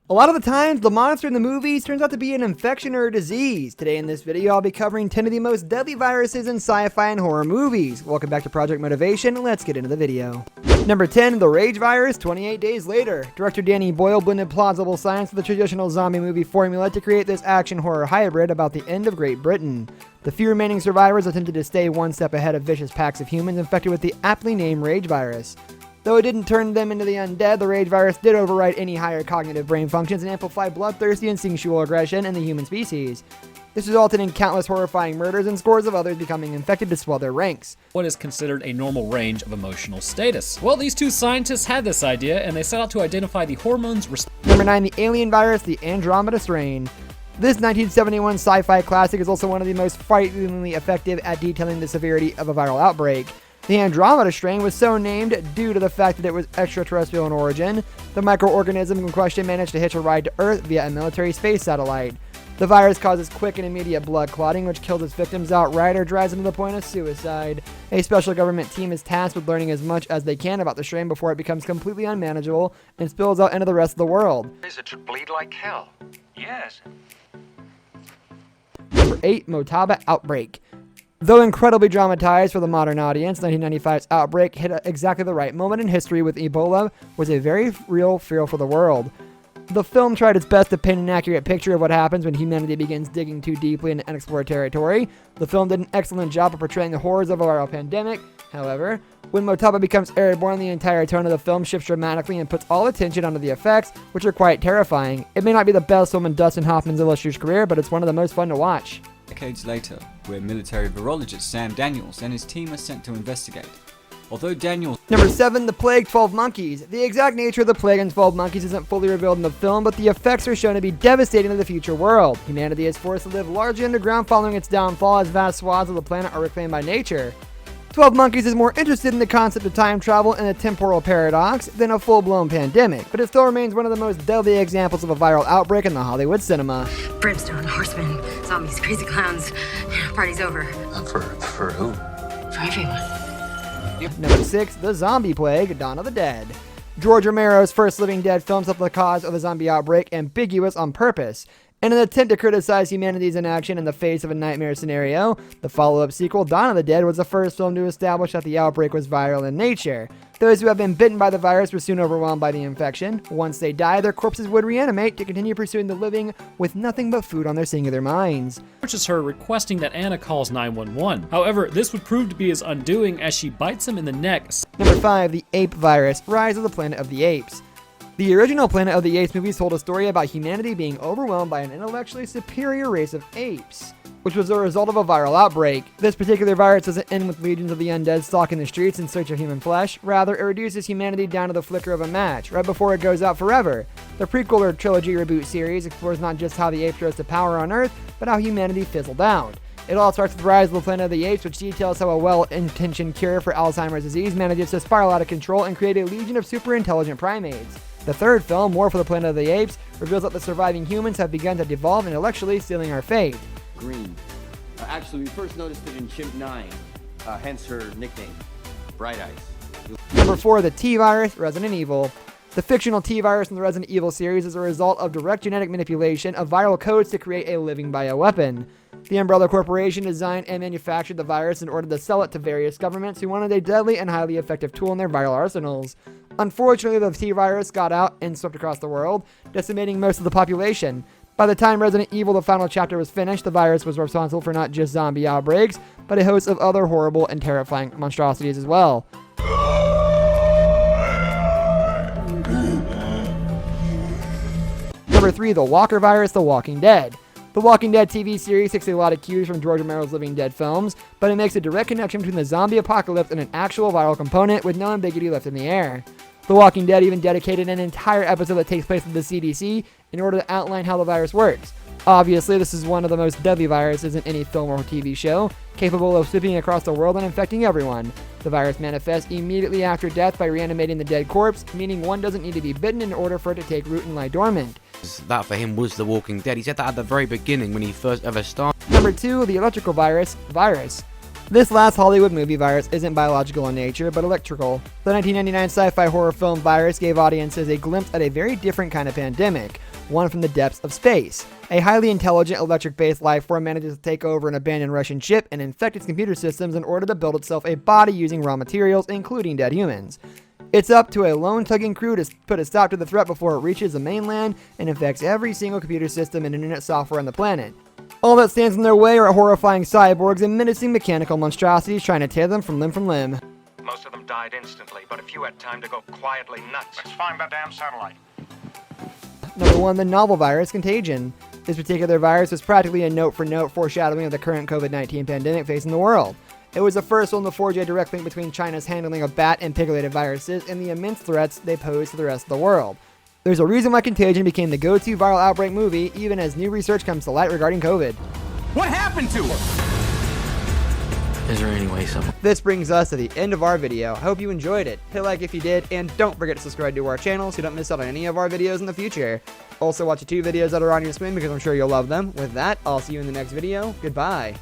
A lot of the times, the monster in the movies turns out to be an infection or a disease. Today in this video, I'll be covering 10 of the most deadly viruses in sci-fi and horror movies. Welcome back to Project Motivation, let's get into the video. Number 10, The Rage Virus, 28 Days Later. Director Danny Boyle blended plausible science with the traditional zombie movie formula to create this action horror hybrid about the end of Great Britain. The few remaining survivors attempted to stay one step ahead of vicious packs of humans infected with the aptly named Rage Virus. Though it didn't turn them into the undead, the Rage Virus did override any higher cognitive brain functions and amplify bloodthirsty and sexual aggression in the human species. This resulted in countless horrifying murders and scores of others becoming infected to swell their ranks. What is considered a normal range of emotional status? Well, these two scientists had this idea and they set out to identify the hormones Number 9, the Alien Virus, the Andromeda Strain. This 1971 sci-fi classic is also one of the most frighteningly effective at detailing the severity of a viral outbreak. The Andromeda strain was so named due to the fact that it was extraterrestrial in origin. The microorganism in question managed to hitch a ride to Earth via a military space satellite. The virus causes quick and immediate blood clotting, which kills its victims outright or drives them to the point of suicide. A special government team is tasked with learning as much as they can about the strain before it becomes completely unmanageable and spills out into the rest of the world. It should bleed like hell. Yes. Number 8, Motaba Outbreak. Though incredibly dramatized for the modern audience, 1995's outbreak hit at exactly the right moment in history with Ebola was a very real fear for the world. The film tried its best to paint an accurate picture of what happens when humanity begins digging too deeply into unexplored territory. The film did an excellent job of portraying the horrors of a viral pandemic. However, when Motaba becomes airborne, the entire tone of the film shifts dramatically and puts all attention onto the effects, which are quite terrifying. It may not be the best film in Dustin Hoffman's illustrious career, but it's one of the most fun to watch. Decades later, where military virologist Sam Daniels and his team are sent to investigate. Although Daniels... Number 7, The Plague 12 Monkeys. The exact nature of the plague in 12 Monkeys isn't fully revealed in the film, but the effects are shown to be devastating to the future world. Humanity is forced to live largely underground following its downfall as vast swaths of the planet are reclaimed by nature. 12 Monkeys is more interested in the concept of time travel and a temporal paradox than a full-blown pandemic, but it still remains one of the most deadly examples of a viral outbreak in the Hollywood cinema. Brimstone, horsemen, zombies, crazy clowns. Party's over. For who? For everyone. Number 6, The Zombie Plague, Dawn of the Dead. George Romero's first Living Dead film set the cause of the zombie outbreak ambiguous on purpose. In an attempt to criticize humanity's inaction in the face of a nightmare scenario, the follow-up sequel, Dawn of the Dead, was the first film to establish that the outbreak was viral in nature. Those who have been bitten by the virus were soon overwhelmed by the infection. Once they die, their corpses would reanimate to continue pursuing the living with nothing but food on their singular minds. approaches her requesting that Anna calls 911. However, this would prove to be his undoing as she bites him in the neck. Number 5, The Ape Virus, Rise of the Planet of the Apes. The original Planet of the Apes movies told a story about humanity being overwhelmed by an intellectually superior race of apes, which was a result of a viral outbreak. This particular virus doesn't end with legions of the undead stalking the streets in search of human flesh. Rather, it reduces humanity down to the flicker of a match, right before it goes out forever. The prequel or trilogy reboot series explores not just how the apes rose to power on Earth, but how humanity fizzled out. It all starts with Rise of the Planet of the Apes, which details how a well-intentioned cure for Alzheimer's disease manages to spiral out of control and create a legion of super-intelligent primates. The third film, War for the Planet of the Apes, reveals that the surviving humans have begun to devolve intellectually, sealing our fate. Green. Actually, we first noticed it in Chimp 9, hence her nickname, Bright Eyes. Number 4, the T-Virus, Resident Evil. The fictional T-Virus in the Resident Evil series is a result of direct genetic manipulation of viral codes to create a living bioweapon. The Umbrella Corporation designed and manufactured the virus in order to sell it to various governments who wanted a deadly and highly effective tool in their viral arsenals. Unfortunately, the T-Virus got out and swept across the world, decimating most of the population. By the time Resident Evil the final chapter was finished, the virus was responsible for not just zombie outbreaks, but a host of other horrible and terrifying monstrosities as well. Number 3, The Walker Virus, The Walking Dead. The Walking Dead TV series takes a lot of cues from George Romero's Living Dead films, but it makes a direct connection between the zombie apocalypse and an actual viral component with no ambiguity left in the air. The Walking Dead even dedicated an entire episode that takes place at the CDC in order to outline how the virus works. Obviously, this is one of the most deadly viruses in any film or TV show, capable of sweeping across the world and infecting everyone. The virus manifests immediately after death by reanimating the dead corpse, meaning one doesn't need to be bitten in order for it to take root and lie dormant. That for him was The Walking Dead. He said that at the very beginning when he first ever started. Number 2, the electrical virus. This last Hollywood movie virus isn't biological in nature, but electrical. The 1999 sci-fi horror film Virus gave audiences a glimpse at a very different kind of pandemic, one from the depths of space. A highly intelligent electric-based life form manages to take over an abandoned Russian ship and infect its computer systems in order to build itself a body using raw materials, including dead humans. It's up to a lone tugging crew to put a stop to the threat before it reaches the mainland and infects every single computer system and internet software on the planet. All that stands in their way are horrifying cyborgs and menacing mechanical monstrosities trying to tear them from limb. Most of them died instantly, but a few had time to go quietly nuts. Let's find that damn satellite. Number 1, the novel virus Contagion. This particular virus was practically a note-for-note foreshadowing of the current COVID-19 pandemic facing the world. It was the first one to forge a direct link between China's handling of bat and pig-related viruses and the immense threats they pose to the rest of the world. There's a reason why Contagion became the go-to viral outbreak movie, even as new research comes to light regarding COVID. What happened to her? Is there any way someone... This brings us to the end of our video. I hope you enjoyed it. Hit like if you did, and don't forget to subscribe to our channel so you don't miss out on any of our videos in the future. Also watch the 2 videos that are on your screen because I'm sure you'll love them. With that, I'll see you in the next video. Goodbye.